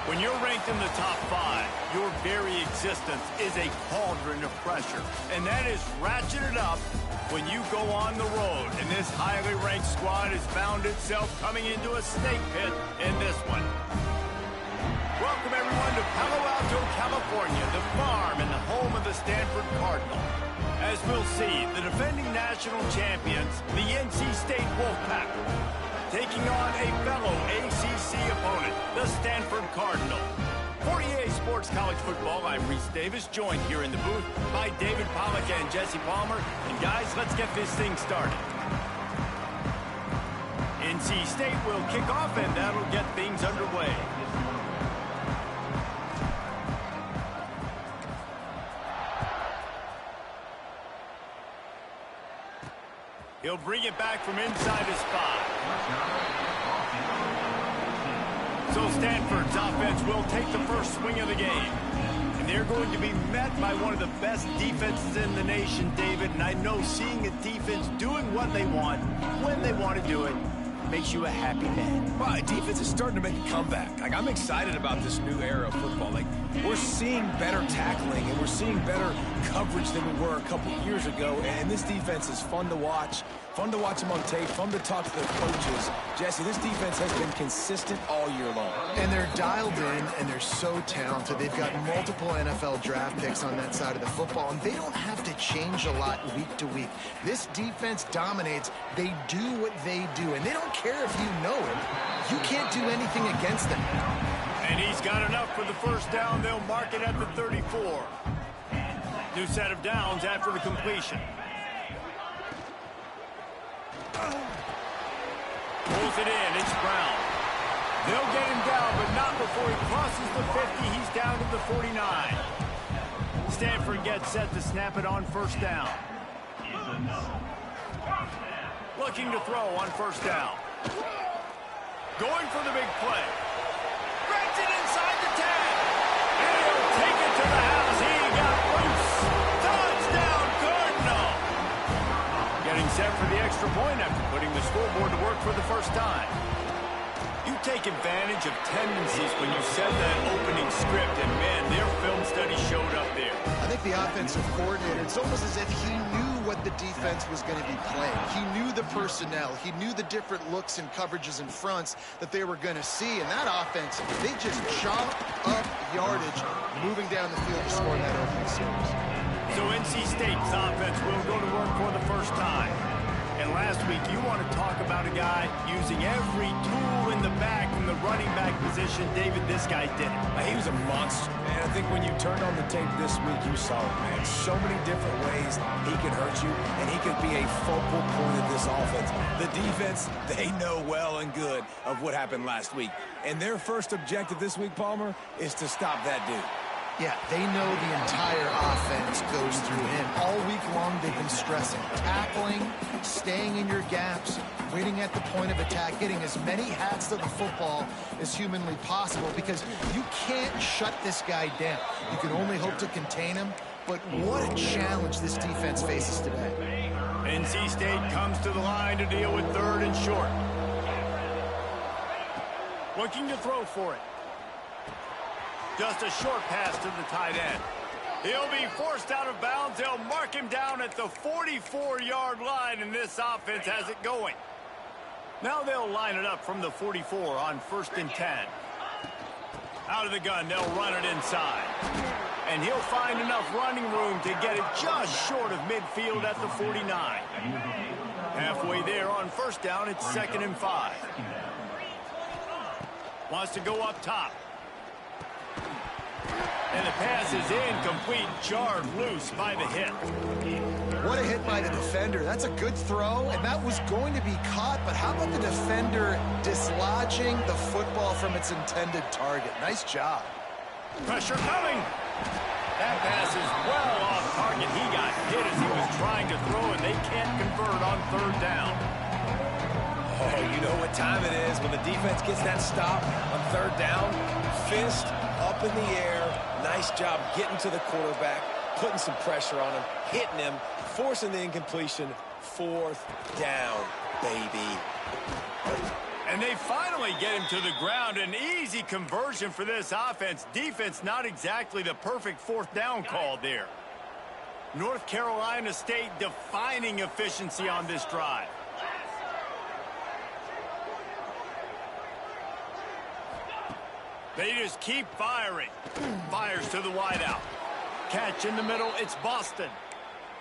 When you're ranked in the top 5, your very existence is a cauldron of pressure. And that is ratcheted up when you go on the road. And this highly ranked squad has found itself coming into a snake pit in this one. Welcome, everyone, to Palo Alto, California, the farm and the home of the Stanford Cardinal. As we'll see, the defending national champions, the NC State Wolfpack, taking on a fellow ACC opponent, the Stanford Cardinal. For EA Sports College Football, I'm Reese Davis, joined here in the booth by David Pollack and Jesse Palmer. And guys, let's get this thing started. NC State will kick off, and that'll get things underway. He'll bring it back from inside his 5. So Stanford's offense will take the first swing of the game. And they're going to be met by one of the best defenses in the nation, David. And I know seeing a defense doing what they want, when they want to do it, makes you a happy man. Well, defense is starting to make a comeback. Like, I'm excited about this new era of football. Like, we're seeing better tackling and we're seeing better coverage than we were a couple years ago. And this defense is fun to watch. Fun to watch them on tape, fun to talk to their coaches. Jesse, this defense has been consistent all year long. And they're dialed in, and they're so talented. They've got multiple NFL draft picks on that side of the football, and they don't have to change a lot week to week. This defense dominates. They do what they do, and they don't care if you know it. You can't do anything against them. And he's got enough for the first down. They'll mark it at the 34. New set of downs after the completion. Pulls it in, it's Brown. They'll get him down, but not before he crosses the 50. He's down to the 49. Stanford gets set to snap it on first down. Looking to throw on first down. Going for the big play. Grabs it inside the 10. And he'll take it to the house. He got loose. Touchdown, Cardinal. Getting set for the extra point after putting the scoreboard to work for the first time. You take advantage of tendencies when you set that opening script, and man, their film study showed up there. I think the offensive coordinator, it's almost as if he knew what the defense was going to be playing. He knew the personnel. He knew the different looks and coverages and fronts that they were going to see. And that offense, they just chop up yardage moving down the field to score in that opening series. So NC State's offense will go to work for the first time. And last week, you want to talk about a guy using every tool in the bag from the running back position. David, this guy did it. He was a monster, man. I think when you turned on the tape this week, you saw it, man. So many different ways he could hurt you, and he could be a focal point of this offense. The defense, they know well and good of what happened last week. And their first objective this week, Palmer, is to stop that dude. Yeah, they know the entire offense goes through him. All week long, they've been stressing tackling, staying in your gaps, waiting at the point of attack, getting as many hats to the football as humanly possible, because you can't shut this guy down. You can only hope to contain him, but what a challenge this defense faces today. NC State comes to the line to deal with third and short. Looking to throw for it. Just a short pass to the tight end. He'll be forced out of bounds. They'll mark him down at the 44-yard line, and this offense has it going. Now they'll line it up from the 44 on 1st and 10. Out of the gun, they'll run it inside. And he'll find enough running room to get it just short of midfield at the 49. Halfway there on first down, it's 2nd and 5. Wants to go up top. And the pass is incomplete, jarred loose by the hit. What a hit by the defender. That's a good throw, and that was going to be caught, but how about the defender dislodging the football from its intended target? Nice job. Pressure coming. That pass is well off target. He got hit as he was trying to throw, and they can't convert on 3rd down. Oh, you know what time it is when the defense gets that stop on 3rd down. Fist up in the air. Nice job getting to the quarterback, putting some pressure on him, hitting him, forcing the incompletion, 4th down, baby. And they finally get him to the ground. An easy conversion for this offense. Defense, not exactly the perfect 4th down call there. North Carolina State defining efficiency on this drive. They just keep firing. Fires to the wideout. Catch in the middle. It's Boston.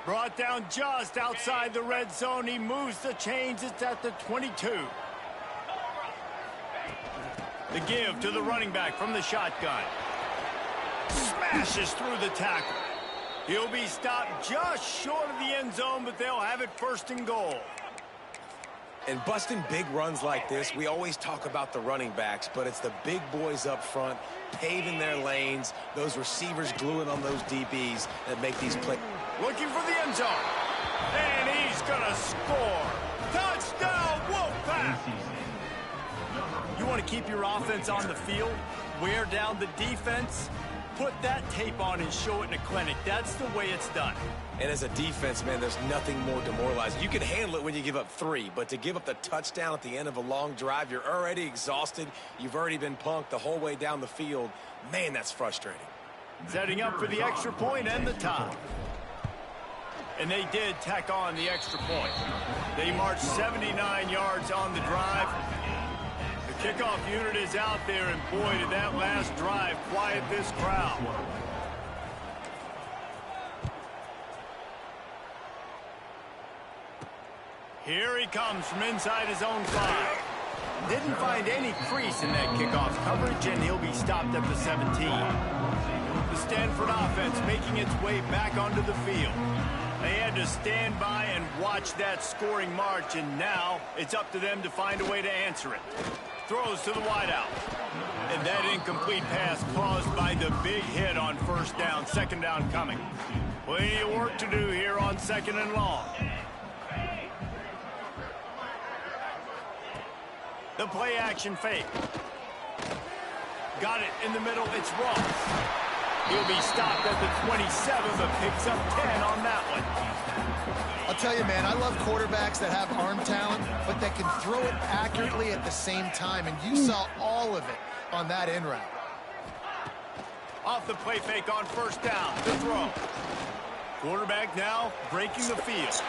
Brought down just outside the red zone. He moves the chains. It's at the 22. The give to the running back from the shotgun. Smashes through the tackle. He'll be stopped just short of the end zone, but they'll have it 1st and goal. And busting big runs like this, we always talk about the running backs, but it's the big boys up front, paving their lanes, those receivers gluing on those DBs that make these plays. Looking for the end zone. And he's going to score. Touchdown, Wolfpack! You want to keep your offense on the field, wear down the defense, put that tape on and show it in a clinic. That's the way it's done. And as a defense, man, there's nothing more demoralizing. You can handle it when you give up 3, but to give up the touchdown at the end of a long drive, you're already exhausted. You've already been punked the whole way down the field. Man, that's frustrating. Setting up for the extra point and the tie. And they did tack on the extra point. They marched 79 yards on the drive. The kickoff unit is out there, and boy, did that last drive quiet this crowd. Here he comes from inside his own 5. Didn't find any crease in that kickoff coverage, and he'll be stopped at the 17. The Stanford offense making its way back onto the field. They had to stand by and watch that scoring march, and now it's up to them to find a way to answer it. Throws to the wideout. And that incomplete pass caused by the big hit on 1st down, 2nd down coming. Plenty of work to do here on 2nd and long. The play action fake. Got it in the middle. It's Ross. He'll be stopped at the 27, but picks up 10 on that one. I'll tell you, man, I love quarterbacks that have arm talent, but that can throw it accurately at the same time, and you saw all of it on that in route. Off the play fake on 1st down. The throw. Quarterback now breaking the field.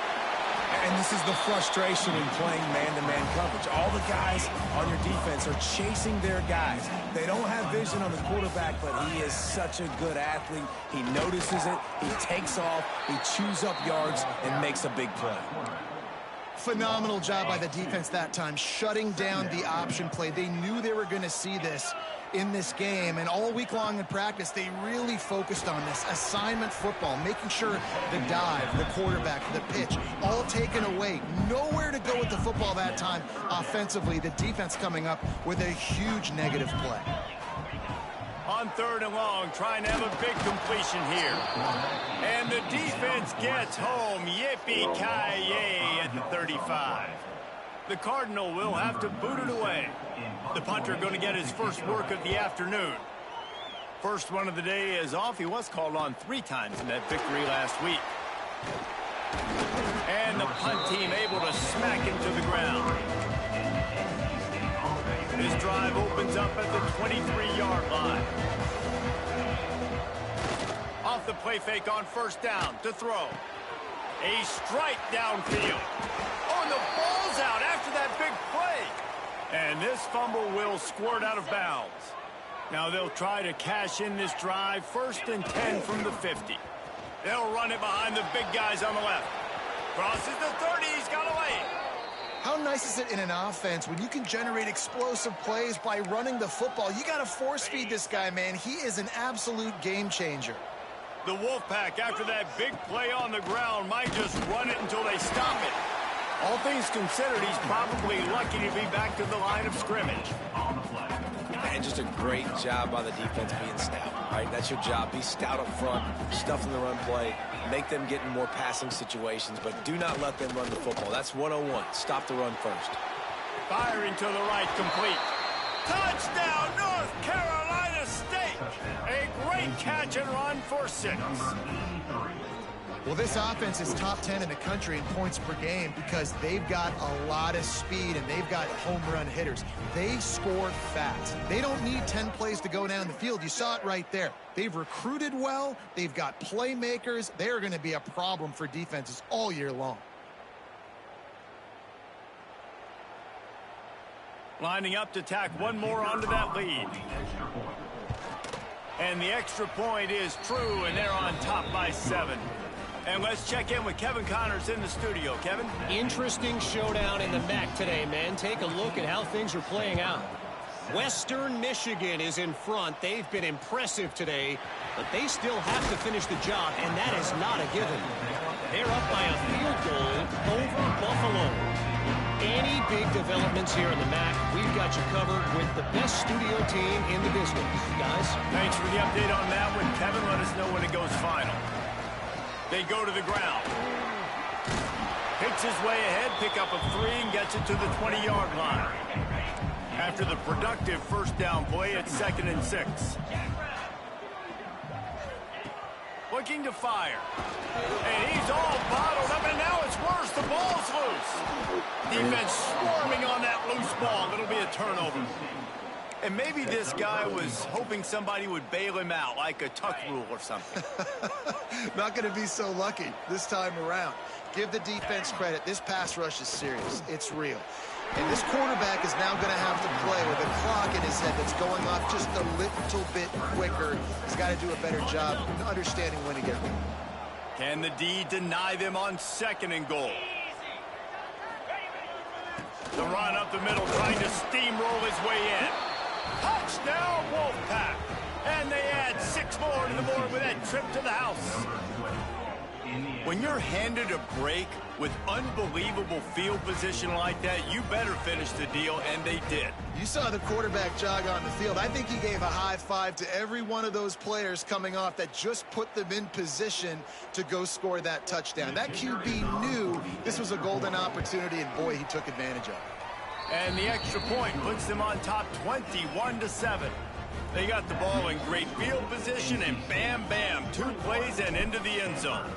And this is the frustration in playing man-to-man coverage. All the guys on your defense are chasing their guys. They don't have vision on the quarterback, but he is such a good athlete. He notices it, he takes off, he chews up yards, and makes a big play. Phenomenal job by the defense that time, shutting down the option play. They knew they were going to see this in this game, and all week long in practice, they really focused on this assignment football, making sure the dive, the quarterback, the pitch, all taken away. Nowhere to go with the football that time offensively. The defense coming up with a huge negative play. On 3rd and long, trying to have a big completion here. And the defense gets home. Yippee-ki-yay at the 35. The Cardinal will have to boot it away. The punter going to get his first work of the afternoon. First one of the day is off. He was called on 3 times in that victory last week. And the punt team able to smack it to the ground. This drive opens up at the 23-yard line. Off the play fake on 1st down to throw. A strike downfield. Oh, and the ball's out after that big play. And this fumble will squirt out of bounds. Now they'll try to cash in this drive. 1st and 10 from the 50. They'll run it behind the big guys on the left. Crosses the 30. He's got away. How nice is it in an offense when you can generate explosive plays by running the football? You got to force feed this guy, man. He is an absolute game changer. The Wolfpack, after that big play on the ground, might just run it until they stop it. All things considered, he's probably lucky to be back to the line of scrimmage. And just a great job by the defense being stout, right? That's your job. Be stout up front, stuff in the run play, make them get in more passing situations, but do not let them run the football. That's 101. Stop the run first. Firing to the right, complete. Touchdown, North Carolina State! A great catch and run for 6. Well, this offense is top 10 in the country in points per game because they've got a lot of speed and they've got home run hitters. They score fast. They don't need 10 plays to go down the field. You saw it right there. They've recruited well. They've got playmakers. They are going to be a problem for defenses all year long. Lining up to tack one more onto that lead. And the extra point is true, and they're on top by 7. And let's check in with Kevin Connors in the studio. Kevin? Interesting showdown in the MAC today, man. Take a look at how things are playing out. Western Michigan is in front. They've been impressive today, but they still have to finish the job, and that is not a given. They're up by a field goal over Buffalo. Any big developments here in the MAC, we've got you covered with the best studio team in the business. Guys? Thanks for the update on that one, Kevin. Let us know when it goes final. They go to the ground. Picks his way ahead, pick up a 3, and gets it to the 20-yard line. After the productive first down play, it's 2nd and 6. Looking to fire. And he's all bottled up, and now it's worse. The ball's loose. Defense swarming on that loose ball. It'll be a turnover. And maybe this guy was hoping somebody would bail him out, like a tuck rule or something. Not going to be so lucky this time around. Give the defense credit. This pass rush is serious. It's real. And this quarterback is now going to have to play with a clock in his head that's going off just a little bit quicker. He's got to do a better job understanding when to get there. Can the D deny them on 2nd and goal? The run up the middle, trying to steamroll his way in. Touchdown, Wolfpack. And they add 6 more to the board with that trip to the house. When you're handed a break with unbelievable field position like that, you better finish the deal, and they did. You saw the quarterback jog on the field. I think he gave a high five to every one of those players coming off that just put them in position to go score that touchdown. That QB knew this was a golden opportunity, and boy, he took advantage of it. And the extra point puts them on top 21-7. They got the ball in great field position, and bam, bam, 2 plays and into the end zone.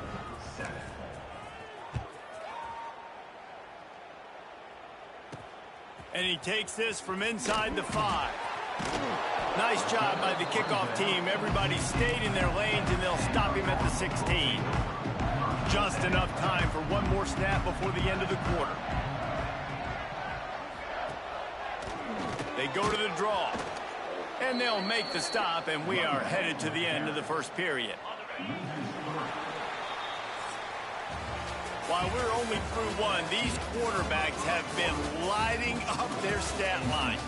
And he takes this from inside the 5. Nice job by the kickoff team. Everybody stayed in their lanes, and they'll stop him at the 16. Just enough time for one more snap before the end of the quarter. They go to the draw. And they'll make the stop, and we are headed to the end of the first period. While we're only through 1, these quarterbacks have been lighting up their stat line.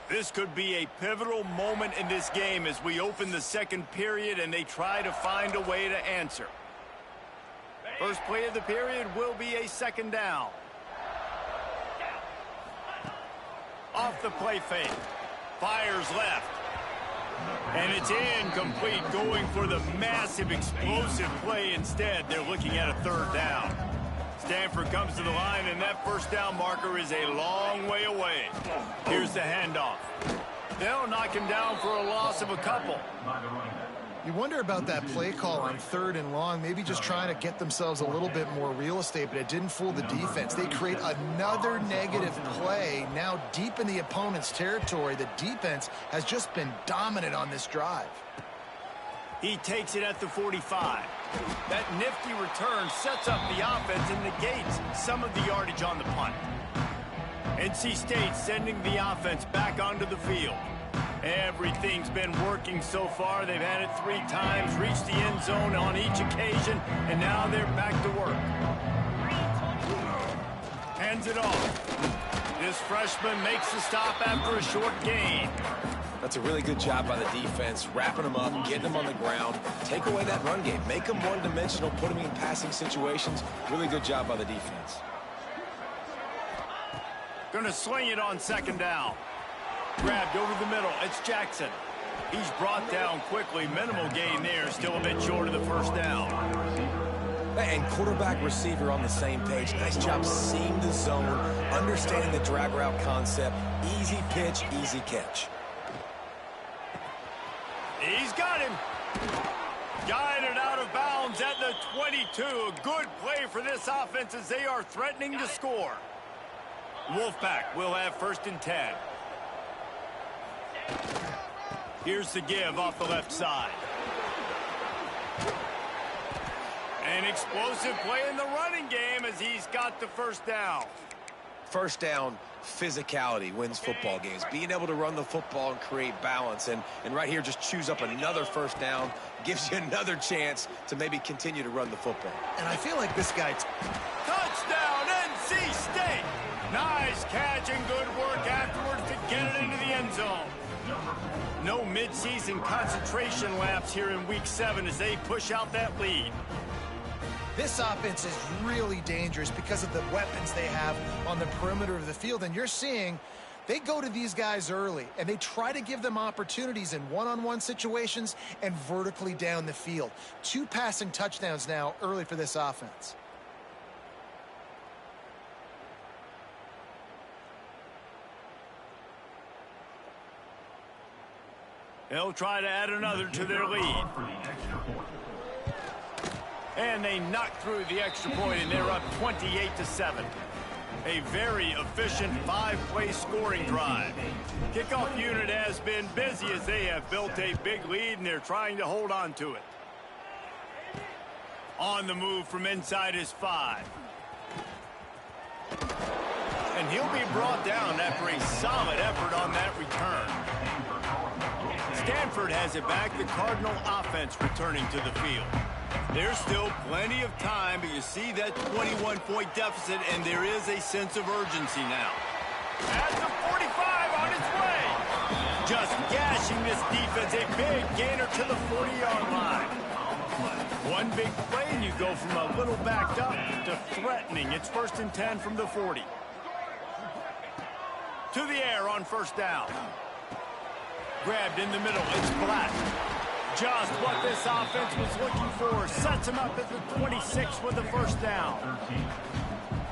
This could be a pivotal moment in this game as we open the second period and they try to find a way to answer. First play of the period will be a 2nd down. Off the play fake. Fires left. And it's incomplete, going for the massive explosive play instead. They're looking at a 3rd down. Stanford comes to the line, and that first down marker is a long way away. Here's the handoff. They'll knock him down for a loss of a couple. You wonder about that play call on 3rd and long, maybe just trying to get themselves a little bit more real estate, but it didn't fool the defense. They create another negative play now deep in the opponent's territory. The defense has just been dominant on this drive. He takes it at the 45. That nifty return sets up the offense and negates some of the yardage on the punt. NC State sending the offense back onto the field. Everything's been working so far. They've had it 3 times, reached the end zone on each occasion, and now they're back to work. Hands it off. This freshman makes the stop after a short gain. That's a really good job by the defense, wrapping them up, getting them on the ground. Take away that run game. Make them one-dimensional, put them in passing situations. Really good job by the defense. Gonna swing it on 2nd down. Grabbed over the middle. It's Jackson. He's brought down quickly. Minimal gain there. Still a bit short of the first down. And quarterback, receiver on the same page. Nice job seeing the zone, understanding the drag route concept. Easy pitch, easy catch. He's got him. Guided out of bounds at the 22. A good play for this offense as they are threatening to score. Wolfpack will have 1st and 10. Here's the give off the left side. An explosive play in the running game as he's got the 1st down. First down, physicality wins football games. Being able to run the football and create balance. And right here, just choose up another 1st down. Gives you another chance to maybe continue to run the football. And I feel like this guy... Touchdown, NC State! Nice catch and good work afterwards to get it into the end zone. No midseason concentration laps here in Week 7 as they push out that lead. This offense is really dangerous because of the weapons they have on the perimeter of the field. And you're seeing they go to these guys early, and they try to give them opportunities in one-on-one situations and vertically down the field. 2 passing touchdowns now early for this offense. They'll try to add another to their lead. And they knock through the extra point, and they're up 28-7. A very efficient 5-play scoring drive. Kickoff unit has been busy as they have built a big lead, and they're trying to hold on to it. On the move from inside his 5. And he'll be brought down after a solid effort on that return. Stanford has it back, the Cardinal offense returning to the field. There's still plenty of time, but you see that 21-point deficit, and there is a sense of urgency now. At the 45 on its way. Just gashing this defense, a big gainer to the 40-yard line. One big play, and you go from a little backed up to threatening. It's 1st and 10 from the 40. To the air on 1st down. Grabbed in the middle, it's Black. Just what this offense was looking for. Sets him up at the 26 with the 1st down.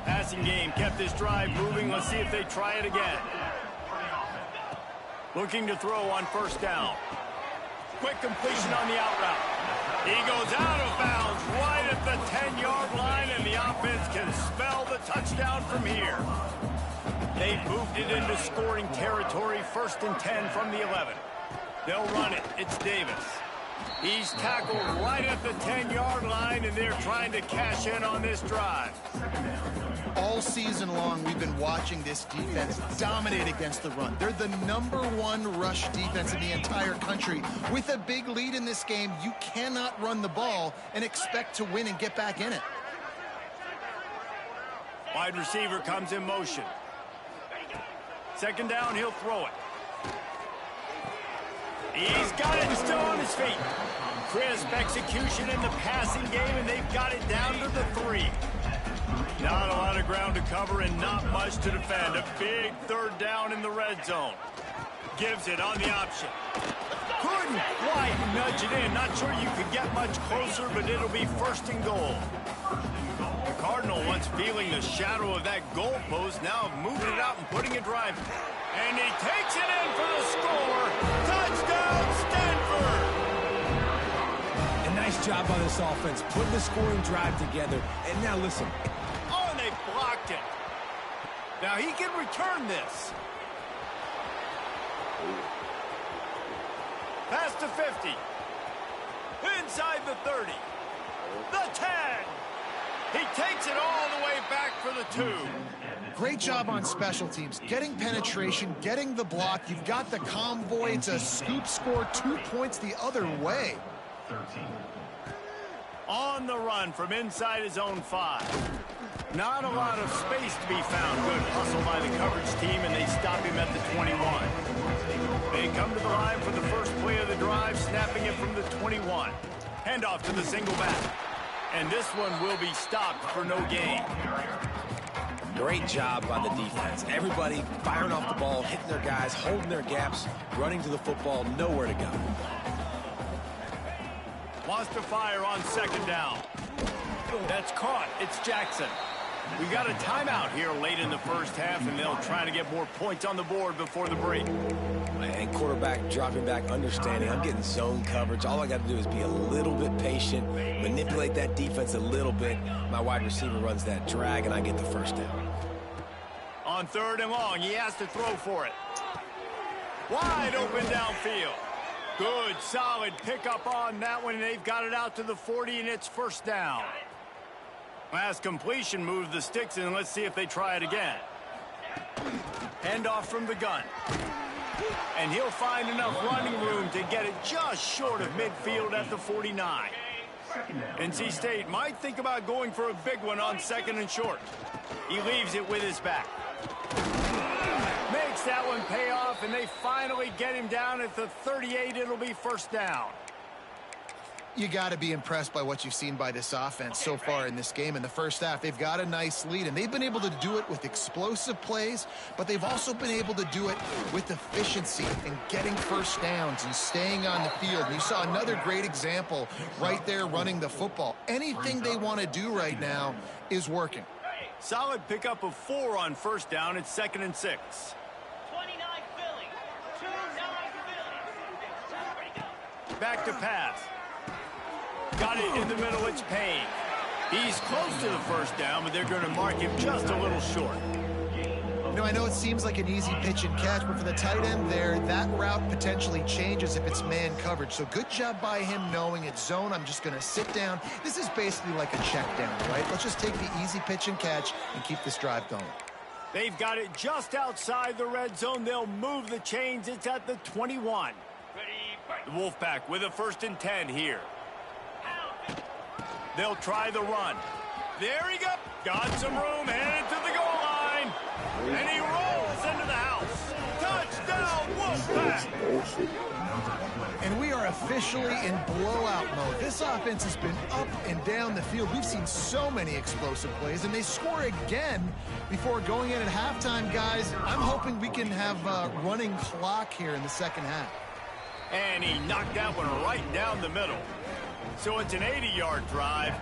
Passing game kept this drive moving. Let's see if they try it again. Looking to throw on 1st down. Quick completion on the out route. He goes out of bounds right at the 10-yard line, and the offense can spell the touchdown from here. They've moved it into scoring territory. 1st and 10 from the 11. They'll run it. It's Davis. He's tackled right at the 10-yard line, and they're trying to cash in on this drive. All season long, we've been watching this defense dominate against the run. They're the #1 rush defense in the entire country. With a big lead in this game, you cannot run the ball and expect to win and get back in it. Wide receiver comes in motion. 2nd down, he'll throw it. He's got it and still on his feet. Crisp execution in the passing game, and they've got it down to the 3. Not a lot of ground to cover and not much to defend. A big 3rd down in the red zone. Gives it on the option. Couldn't quite nudge it in. Not sure you could get much closer, but it'll be 1st and goal. The Cardinal, once feeling the shadow of that goalpost, now moving it out and putting it drive. And he takes it in for the score. Touchdown, Stanford! A nice job by this offense, putting the scoring drive together. And now listen. Oh, and they blocked it. Now he can return this. Past the 50. Inside the 30. The 10. He takes it all the way back for the 2. Great job on special teams. Getting penetration, getting the block. You've got the convoy. It's a scoop score, 2 points the other way. On the run from inside his own 5. Not a lot of space to be found. Good hustle by the coverage team, and they stop him at the 21. They come to the line for the first play of the drive, snapping it from the 21. Handoff to the single back. And this one will be stopped for no gain. Great job by the defense. Everybody firing off the ball, hitting their guys, holding their gaps, running to the football, nowhere to go. Wants to fire on 2nd down. That's caught. It's Jackson. We got a timeout here late in the first half, and they'll try to get more points on the board before the break. And quarterback dropping back, understanding I'm getting zone coverage. All I got to do is be a little bit patient, manipulate that defense a little bit. My wide receiver runs that drag, and I get the first down. On 3rd and long, he has to throw for it. Wide open downfield. Good, solid pickup on that one. They've got it out to the 40, and it's first down. Last completion moves the sticks in. Let's see if they try it again. Handoff from the gun. And he'll find enough running room to get it just short of midfield at the 49. NC State might think about going for a big one on 2nd and short. He leaves it with his back. Makes that one pay off, and they finally get him down at the 38. It'll be first down. You got to be impressed by what you've seen by this offense so far in this game. In the first half, they've got a nice lead, and they've been able to do it with explosive plays, but they've also been able to do it with efficiency and getting first downs and staying on the field. And you saw another great example right there running the football. Anything they want to do right now is working. Solid pickup of 4 on first down. It's 2nd and 6. Back to pass. Got it in the middle, it's Payne. He's close to the first down, but they're going to mark him just a little short. You know, I know it seems like an easy pitch and catch, but for the tight end there, that route potentially changes if it's man coverage. So good job by him knowing it's zone. I'm just going to sit down. This is basically like a check down, right? Let's just take the easy pitch and catch and keep this drive going. They've got it just outside the red zone. They'll move the chains. It's at the 21. The Wolfpack with a 1st and 10 here. They'll try the run. There he goes. Got some room, headed to the goal line. And he rolls into the house. Touchdown, Wolfpack. And we are officially in blowout mode. This offense has been up and down the field. We've seen so many explosive plays, and they score again before going in at halftime, guys. I'm hoping we can have a running clock here in the second half. And he knocked that one right down the middle. So it's an 80-yard drive.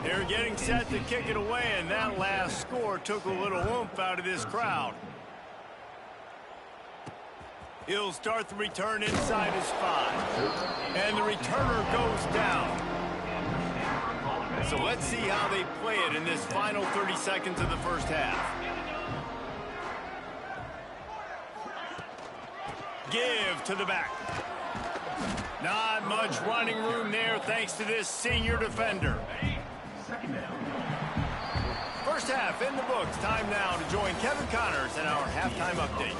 They're getting set to kick it away, and that last score took a little oomph out of this crowd. He'll start the return inside his 5. And the returner goes down. So let's see how they play it in this final 30 seconds of the first half. Give to the back. Not much running room there thanks to this senior defender. First half in the books. Time now to join Kevin Connors in our halftime update.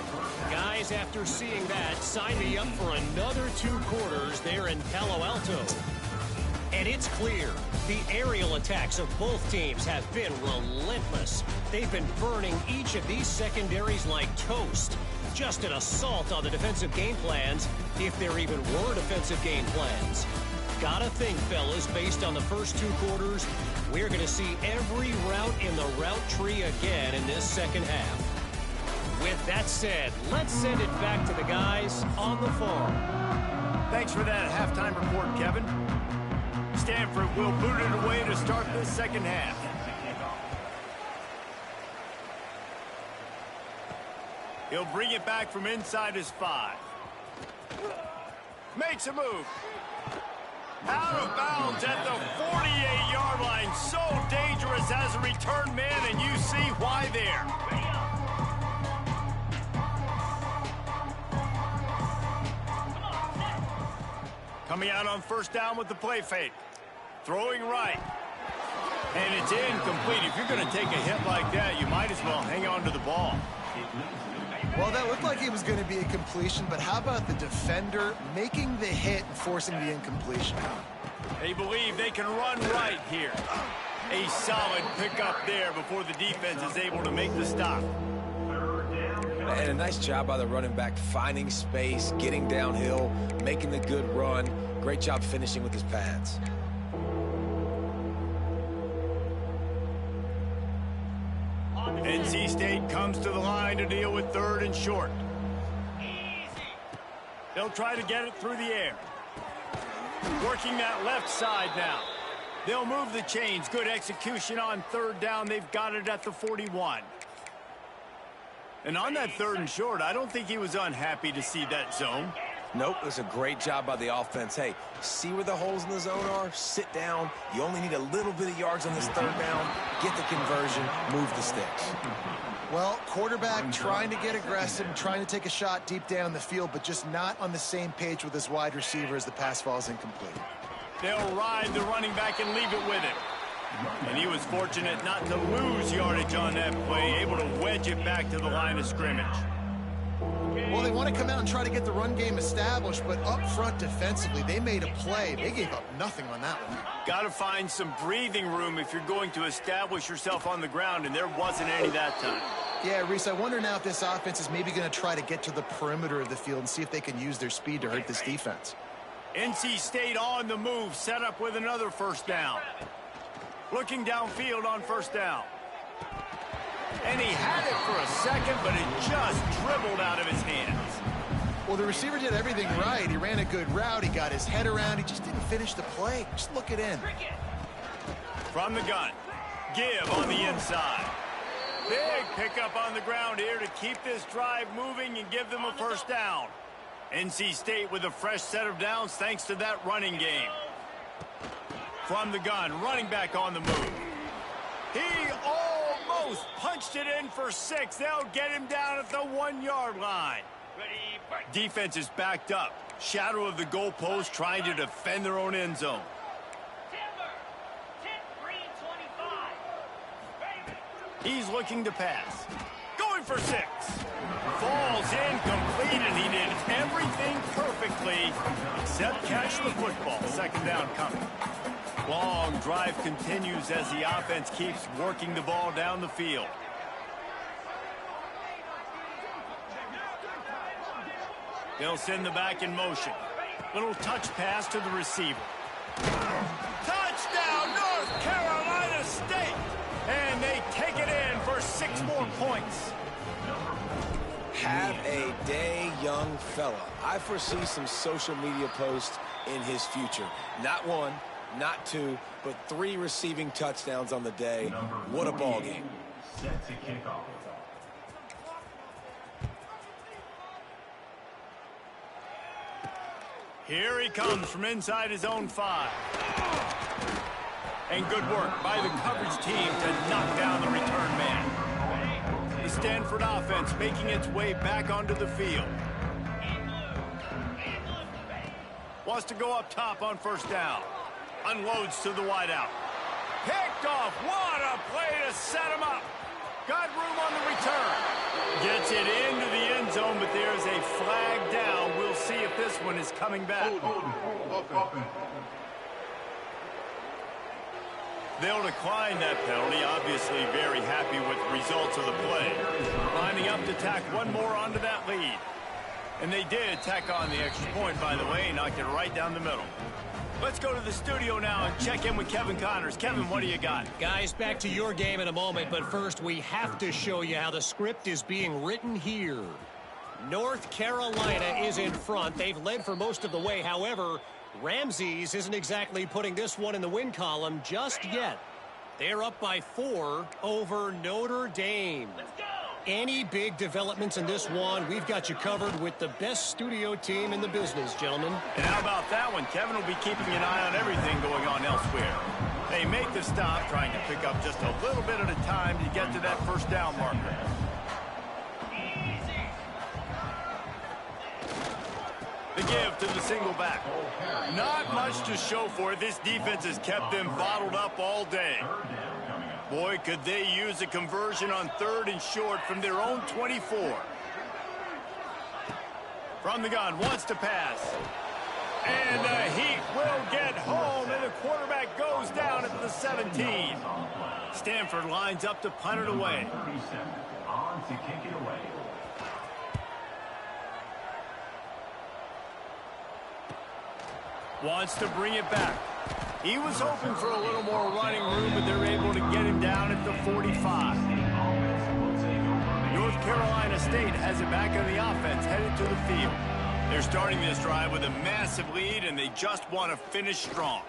Guys, after seeing that, sign me up for another 2 quarters there in Palo Alto. And it's clear, the aerial attacks of both teams have been relentless. They've been burning each of these secondaries like toast. Just an assault on the defensive game plans, if there even were defensive game plans. Gotta think, fellas, based on the first 2 quarters, we're going to see every route in the route tree again in this second half. With that said, let's send it back to the guys on the farm. Thanks for that halftime report, Kevin. Stanford will boot it away to start this second half. He'll bring it back from inside his 5. Makes a move. Out of bounds at the 48-yard line. So dangerous as a return man, and you see why there. Coming out on first down with the play fake. Throwing right. And it's incomplete. If you're going to take a hit like that, you might as well hang on to the ball. Well, that looked like it was going to be a completion, but how about the defender making the hit and forcing the incompletion? They believe they can run right here. A solid pickup there before the defense is able to make the stop. And a nice job by the running back, finding space, getting downhill, making the good run. Great job finishing with his pads. NC State comes to the line to deal with 3rd and short. They'll try to get it through the air. Working that left side now. They'll move the chains. Good execution on third down. They've got it at the 41. And on that 3rd and short, I don't think he was unhappy to see that zone. Nope, it was a great job by the offense. Hey, see where the holes in the zone are? Sit down. You only need a little bit of yards on this 3rd down. Get the conversion. Move the sticks. Well, quarterback trying to get aggressive, trying to take a shot deep down the field, but just not on the same page with his wide receiver as the pass falls incomplete. They'll ride the running back and leave it with him. And he was fortunate not to lose yardage on that play, able to wedge it back to the line of scrimmage. Well, they want to come out and try to get the run game established, but up front defensively, they made a play. They gave up nothing on that one. Got to find some breathing room if you're going to establish yourself on the ground, and there wasn't any that time. Yeah, Reese, I wonder now if this offense is maybe going to try to get to the perimeter of the field and see if they can use their speed to hurt this defense. NC State on the move, set up with another 1st down. Looking downfield on 1st down. And he had it for a second, but it just dribbled out of his hands. Well, the receiver did everything right. He ran a good route. He got his head around. He just didn't finish the play. Just look it in. From the gun. Give on the inside. Big pickup on the ground here to keep this drive moving and give them a 1st down. NC State with a fresh set of downs thanks to that running game. From the gun, running back on the move. He almost punched it in for 6. They'll get him down at the 1-yard line. Defense is backed up. Shadow of the goalpost trying to defend their own end zone. He's looking to pass. Going for 6. Falls incomplete, and he did everything perfectly except catch the football. 2nd down coming. Long drive continues as the offense keeps working the ball down the field. They'll send the back in motion. Little touch pass to the receiver. Touchdown, North Carolina State! And they take it in for 6 more points. Have a day, young fella. I foresee some social media posts in his future. Not 1, not 2, but 3 receiving touchdowns on the day. What a ball game. Set to kick off. Here he comes from inside his own 5. And good work by the coverage team to knock down the return man. The Stanford offense making its way back onto the field. Wants to go up top on 1st down. Unloads to the wideout. Picked off. What a play to set him up. Got room on the return. Gets it into the end zone, but there's a flag down. We'll see if this one is coming back. They'll decline that penalty. Obviously very happy with the results of the play. Lining up to tack one more onto that lead. And they did tack on the extra point, by the way, knocked it right down the middle. Let's go to the studio now and check in with Kevin Connors. Kevin, what do you got? Guys, back to your game in a moment, but first we have to show you how the script is being written here. North Carolina is in front. They've led for most of the way. However, Ramses isn't exactly putting this one in the win column just yet. They're up by 4 over Notre Dame. Any big developments in this one, we've got you covered with the best studio team in the business, gentlemen. And how about that one? Kevin will be keeping an eye on everything going on elsewhere. They make the stop, trying to pick up just a little bit at a time to get to that 1st down marker. The give to the single back. Not much to show for it. This defense has kept them bottled up all day. Boy, could they use a conversion on 3rd and short from their own 24. From the gun, wants to pass. And the Heat will get home, and the quarterback goes down at the 17. Stanford lines up to punt it away. On to kick it away. Wants to bring it back. He was hoping for a little more running room, but they're able to get him down at the 45. North Carolina State has it back on the offense, headed to the field. They're starting this drive with a massive lead, and they just want to finish strong.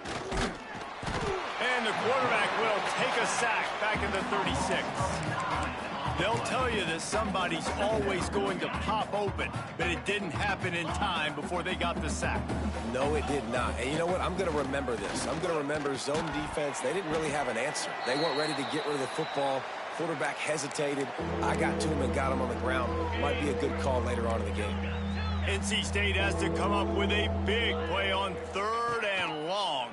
And the quarterback will take a sack back in the 36. They'll tell you that somebody's always going to pop open, but it didn't happen in time before they got the sack. No, it did not. And you know what? I'm going to remember this. I'm going to remember zone defense. They didn't really have an answer. They weren't ready to get rid of the football. Quarterback hesitated. I got to him and got him on the ground. Might be a good call later on in the game. NC State has to come up with a big play on 3rd and long.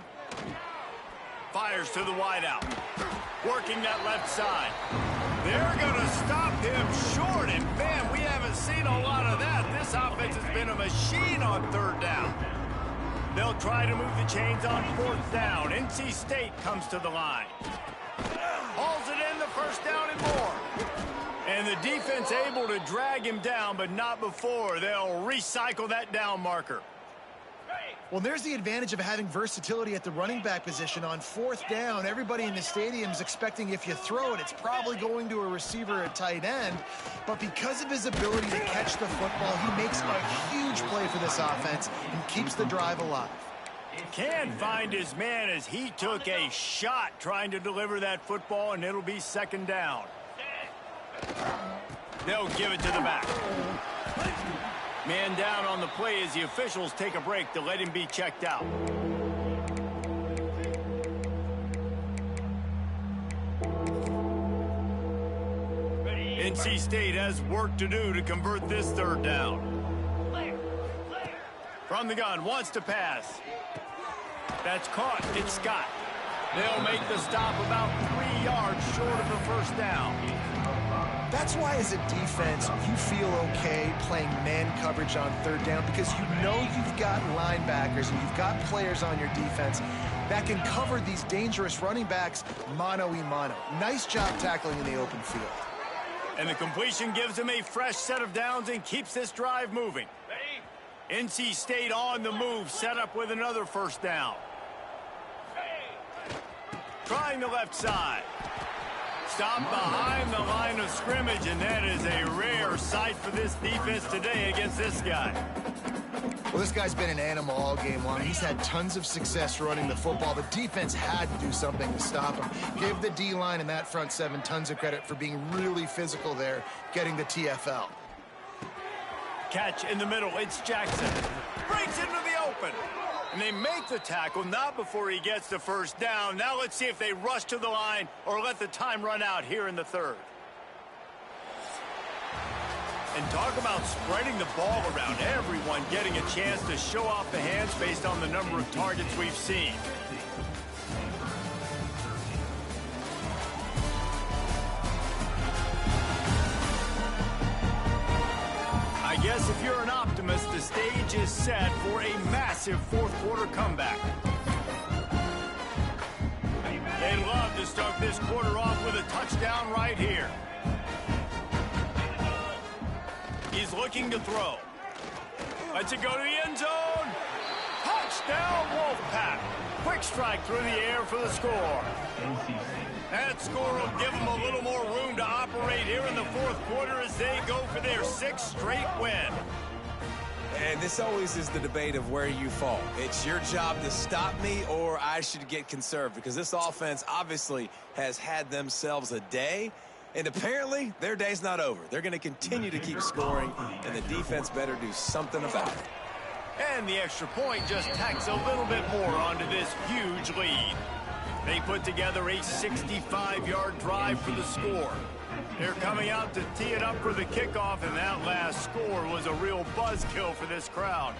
Fires to the wideout. Working that left side. They're going to stop him short, and man, we haven't seen a lot of that. This offense has been a machine on 3rd down. They'll try to move the chains on 4th down. NC State comes to the line. Hauls it in, the 1st down and more. And the defense able to drag him down, but not before. They'll recycle that down marker. Well, there's the advantage of having versatility at the running back position. On 4th down, everybody in the stadium is expecting if you throw it, it's probably going to a receiver at tight end. But because of his ability to catch the football, he makes a huge play for this offense and keeps the drive alive. Can't find his man as he took a shot trying to deliver that football, and it'll be 2nd down. They'll give it to the back. Man down on the play as the officials take a break to let him be checked out. NC State has work to do to convert this 3rd down. From the gun, wants to pass. That's caught. It's Scott. They'll make the stop about 3 yards short of the 1st down. That's why, as a defense, you feel okay playing man coverage on 3rd down, because you know you've got linebackers and you've got players on your defense that can cover these dangerous running backs mano-a-mano. Nice job tackling in the open field. And the completion gives him a fresh set of downs and keeps this drive moving. NC State on the move, set up with another 1st down. Trying the left side. Stop behind the line of scrimmage, and that is a rare sight for this defense today against this guy. Well, this guy's been an animal all game long. He's had tons of success running the football. The defense had to do something to stop him. Give the D-line and that front 7 tons of credit for being really physical there, getting the TFL. Catch in the middle. It's Jackson. Breaks into the open. And they make the tackle, not before he gets the 1st down. Now let's see if they rush to the line or let the time run out here in the 3rd. And talk about spreading the ball around. Everyone getting a chance to show off the hands based on the number of targets we've seen. I guess if you're an optimist, the stage is set for a massive 4th quarter comeback. They love to start this quarter off with a touchdown right here. He's looking to throw. Lets it go to the end zone. Touchdown, Wolfpack. Quick strike through the air for the score. That score will give them a little more room to operate here in the 4th quarter as they go for their 6th straight win. And this always is the debate of where you fall. It's your job to stop me, or I should get conserved, because this offense obviously has had themselves a day, and apparently their day's not over. They're going to continue to keep scoring, and the defense better do something about it. And the extra point just tacks a little bit more onto this huge lead. They put together a 65-yard drive for the score. They're coming out to tee it up for the kickoff, and that last score was a real buzzkill for this crowd.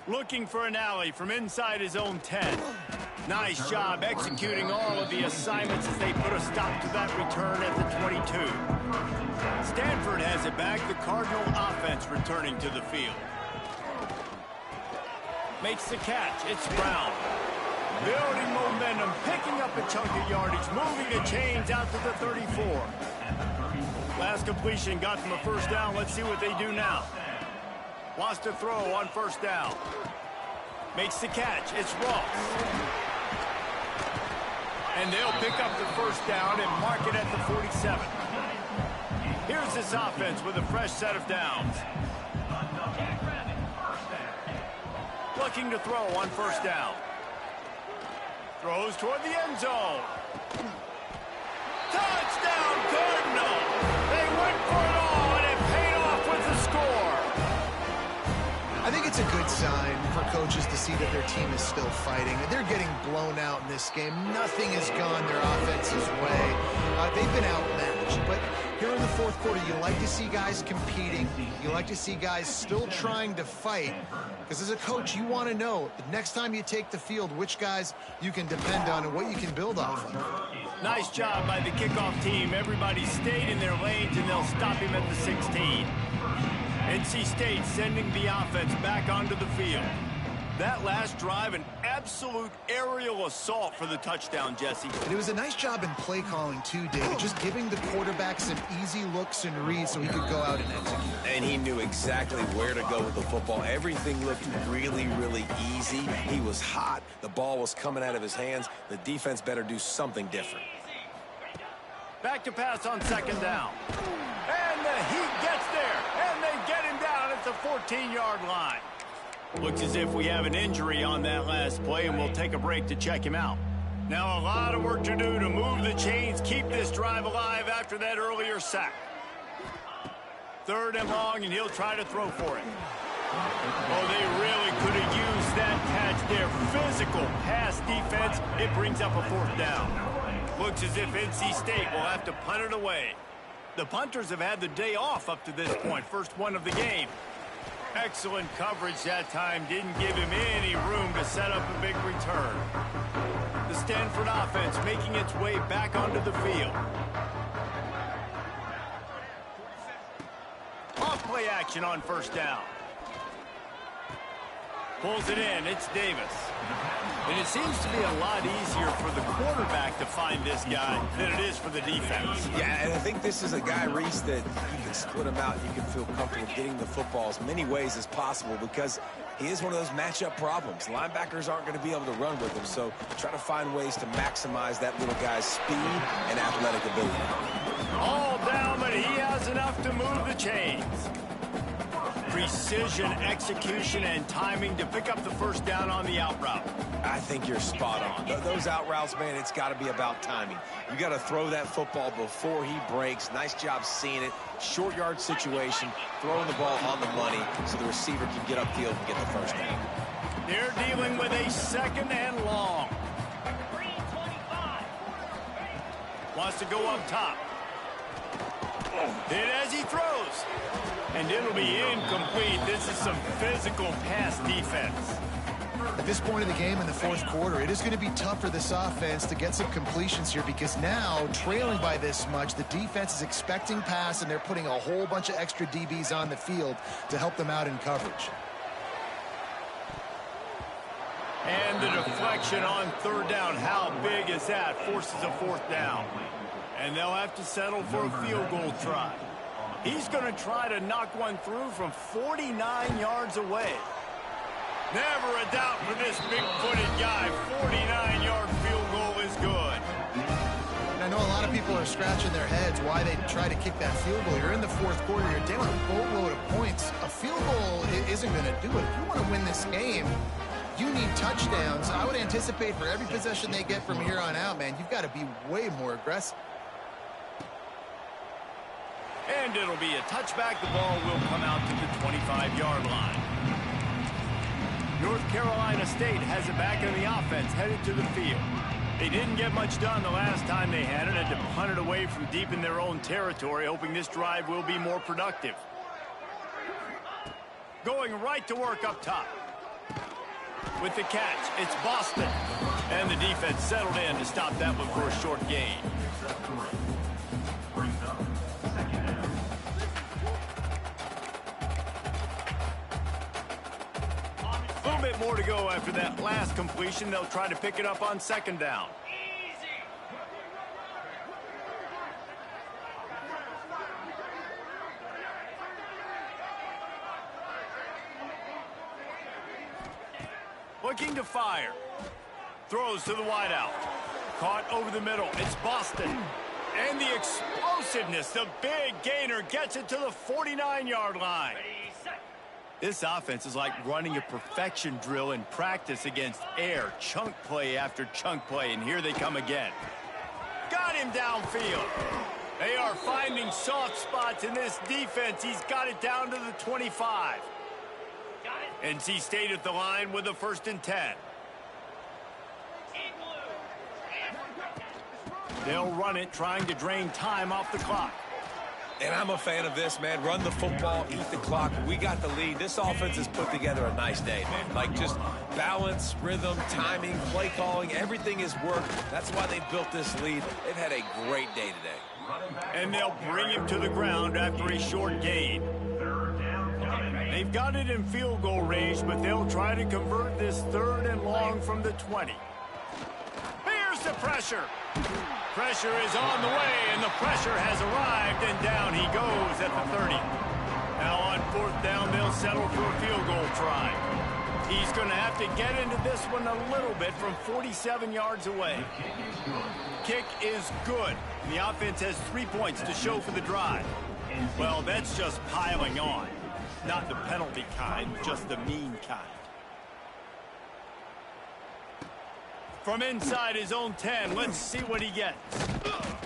Looking for an alley from inside his own 10. Nice job executing all of the assignments as they put a stop to that return at the 22. Stanford has it back, the Cardinal offense returning to the field. Makes the catch, it's Brown. Building momentum, picking up a chunk of yardage, moving the chains out to the 34. Last completion got them a 1st down. Let's see what they do now. Wants to throw on 1st down. Makes the catch, it's Ross. And they'll pick up the 1st down and mark it at the 47. Here's this offense with a fresh set of downs. Looking to throw on first down. Throws toward the end zone. Touchdown, Cardinal! They went for it all, and it paid off with the score. I think it's a good sign for coaches to see that their team is still fighting. They're getting blown out in this game. Nothing has gone their offense's way. They've been outmatched, but here in the fourth quarter, you like to see guys competing. You like to see guys still trying to fight. Because as a coach, you want to know the next time you take the field, which guys you can depend on and what you can build off of. Nice job by the kickoff team. Everybody stayed in their lanes, and they'll stop him at the 16. NC State sending the offense back onto the field. That last drive, an absolute aerial assault for the touchdown, Jesse. And it was a nice job in play calling, too, David. Just giving the quarterback some easy looks and reads so he could go out and execute. And he knew exactly where to go with the football. Everything looked really, really easy. He was hot. The ball was coming out of his hands. The defense better do something different. Back to pass on second down. And the heat gets there, and they get him down at the 14-yard line. Looks as if we have an injury on that last play, and we'll take a break to check him out. Now a lot of work to do to move the chains, keep this drive alive after that earlier sack. Third and long, and he'll try to throw for it. Oh, they really could have used that catch there. Physical pass defense. It brings up a fourth down. Looks as if NC State will have to punt it away. The punters have had the day off up to this point. First one of the game. Excellent coverage that time. Didn't give him any room to set up a big return. The Stanford offense making its way back onto the field. Off play action on first down. Pulls it in. It's Davis. And it seems to be a lot easier for the quarterback to find this guy than it is for the defense. Yeah, and I think this is a guy, Reese, that you can split him out. You can feel comfortable getting the football as many ways as possible because he is one of those matchup problems. Linebackers aren't going to be able to run with him, so try to find ways to maximize that little guy's speed and athletic ability. All down, but he has enough to move the chains. Precision, execution, and timing to pick up the first down on the out route. I think you're spot on. Those out routes, man, it's got to be about timing. You got to throw that football before he breaks. Nice job seeing it. Short yard situation, throwing the ball on the money so the receiver can get upfield and get the first down. They're dealing with a second and long. Wants to go up top. Hit as he throws. And it'll be incomplete. This is some physical pass defense. At this point of the game in the fourth quarter, it is going to be tough for this offense to get some completions here because now, trailing by this much, the defense is expecting pass, and they're putting a whole bunch of extra DBs on the field to help them out in coverage. And the deflection on third down. How big is that? Forces a fourth down. And they'll have to settle for a field goal try. He's going to try to knock one through from 49 yards away. Never a doubt for this big-footed guy. 49-yard field goal is good. And I know a lot of people are scratching their heads why they try to kick that field goal. You're in the fourth quarter. You're down a boatload of points. A field goal isn't going to do it. If you want to win this game, you need touchdowns. I would anticipate for every possession they get from here on out, man, you've got to be way more aggressive. And it'll be a touchback. The ball will come out to the 25-yard line. North Carolina State has it back in the offense, headed to the field. They didn't get much done the last time they had it, and to punt it away from deep in their own territory, hoping this drive will be more productive. Going right to work up top. With the catch, it's Boston. And the defense settled in to stop that one for a short gain. A little bit more to go after that last completion. They'll try to pick it up on second down. Looking to fire. Throws to the wideout. Caught over the middle. It's Boston. And the explosiveness, the big gainer, gets it to the 49-yard line. This offense is like running a perfection drill in practice against air. Chunk play after chunk play, and here they come again. Got him downfield. They are finding soft spots in this defense. He's got it down to the 25. NC State at the line with a 1st and 10. They'll run it, trying to drain time off the clock. And I'm a fan of this, man. Run the football, eat the clock. We got the lead. This offense has put together a nice day, man. Like just balance, rhythm, timing, play calling, everything has worked. That's why they built this lead. They've had a great day today. And they'll bring him to the ground after a short gain. They've got it in field goal range, but they'll try to convert this 3rd and long from the 20. Here's the pressure. Pressure is on the way, and the pressure has arrived, and down he goes at the 30. Now on 4th down, they'll settle for a field goal try. He's going to have to get into this one a little bit from 47 yards away. Kick is good. The offense has 3 points to show for the drive. Well, that's just piling on. Not the penalty kind, just the mean kind. From inside his own 10, let's see what he gets.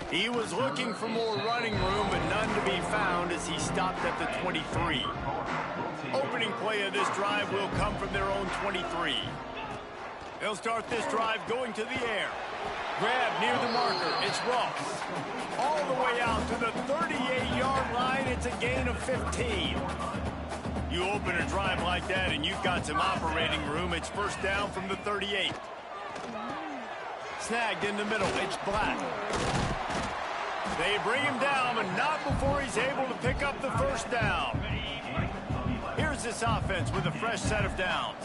He was looking for more running room, but none to be found as he stopped at the 23. Opening play of this drive will come from their own 23. They'll start this drive going to the air. Grab near the marker. It's Ross. All the way out to the 38-yard line. It's a gain of 15. You open a drive like that and you've got some operating room. It's 1st down from the 38. Snagged in the middle. It's Black. They bring him down, but not before he's able to pick up the 1st down. Here's this offense with a fresh set of downs.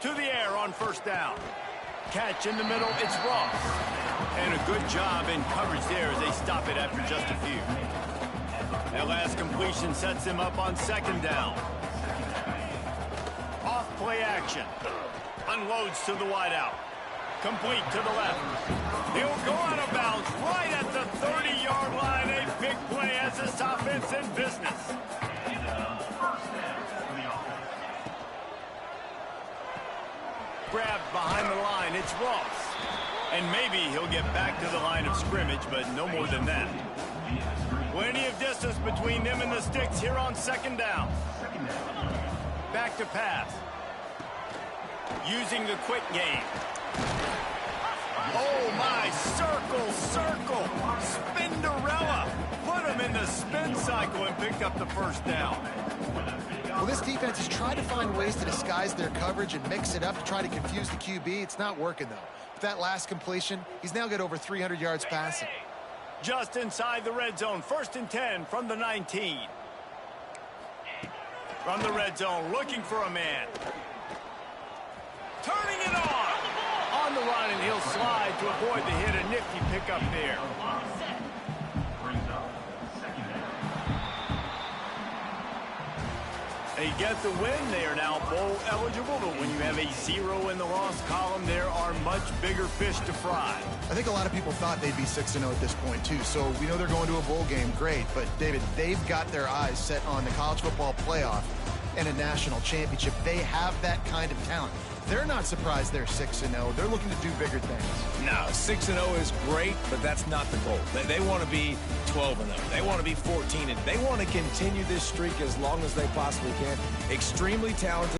To the air on 1st down. Catch in the middle. It's Ross. And a good job in coverage there as they stop it after just a few. That last completion sets him up on 2nd down. Off play action. Unloads to the wideout. Complete to the left. He'll go out of bounds right at the 30-yard line. A big play as this offense in business. Grabbed behind the line. It's Ross. And maybe he'll get back to the line of scrimmage, but no more than that. Plenty of distance between them and the sticks here on 2nd down. Back to pass. Using the quick game. Oh, my. Circle. Spinderella. Put him in the spin cycle and picked up the 1st down. Well, this defense has tried to find ways to disguise their coverage and mix it up to try to confuse the QB. It's not working, though. With that last completion, he's now got over 300 yards passing. Just inside the red zone. 1st and 10 from the 19. From the red zone, looking for a man. Turning it on the run, and he'll slide to avoid the hit. A nifty pickup there. They get the win. They are now bowl eligible, but when you have a 0 in the loss column, there are much bigger fish to fry. I think a lot of people thought they'd be 6-0 at this point, too. So we know they're going to a bowl game. Great. But, David, they've got their eyes set on the college football playoff and a national championship. They have that kind of talent. They're not surprised they're 6-0. They're looking to do bigger things. No, 6-0 is great, but that's not the goal. They want to be 12-0. They want to be 14-0. They want to continue this streak as long as they possibly can. Extremely talented.